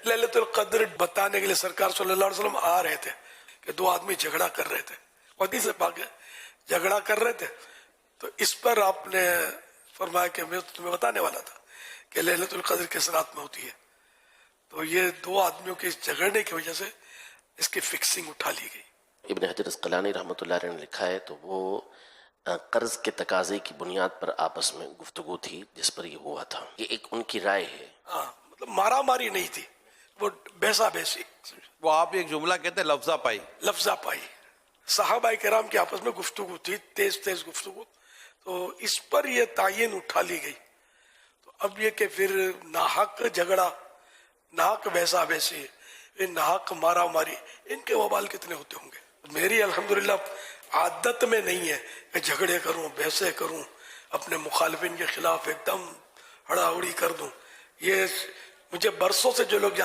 ليلۃ القدر بتانے کے لیے سرکار صلی اللہ علیہ وسلم آ رہے تھے کہ دو آدمی جھگڑا کر رہے تھے، حدیث پاک ہے، جھگڑا کر رہے تھے، تو اس پر آپ نے فرمایا کہ میں تمہیں بتانے والا تھا کہ ليلۃ القدر کس رات میں ہوتی ہے. تو یہ دو آدمیوں کے جھگڑنے کی وجہ سے اس کی فکسنگ اٹھا لی گئی. ابن حجر اسقلانی رحمۃ اللہ علیہ نے لکھا ہے تو وہ قرض کے تقاضے کی بنیاد پر آپس میں گفتگو تھی جس پر یہ ہوا تھا. یہ ایک ان کی رائے ہے. ہاں، مطلب مارا ماری نہیں تھی، وہ بحثا بحثی، وہ آپ ایک جملہ کہتے ہیں لفظہ پائی. لفظہ پائی. صحابہ کرام کے آپس میں گفتگو تھی، تیز تیز گفتگو، تو اس پر یہ تعین اٹھا لی گئی. تو اب یہ کہ پھر ناحق جھگڑا، ناحق بحثا بحثی، ناحق مارا ماری، ان کے وبال کتنے ہوتے ہوں گے. میری الحمدللہ عادت میں نہیں ہے کہ جھگڑے کروں، بحثیں کروں، اپنے مخالفین کے خلاف ایک دم ہڑا ہڑی کر دوں. یہ مجھے برسوں سے جو لوگ